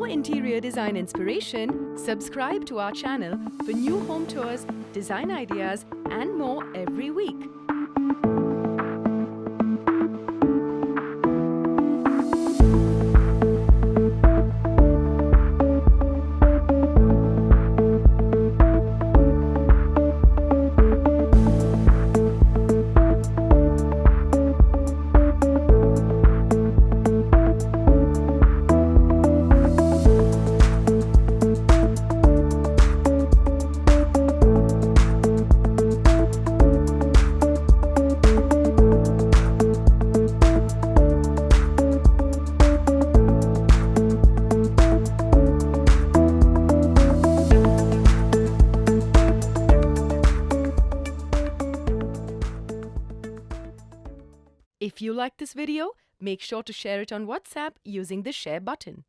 more interior design inspiration, subscribe to our channel for new home tours, design ideas, and more every week. If you like this video, make sure to share it on WhatsApp using the share button.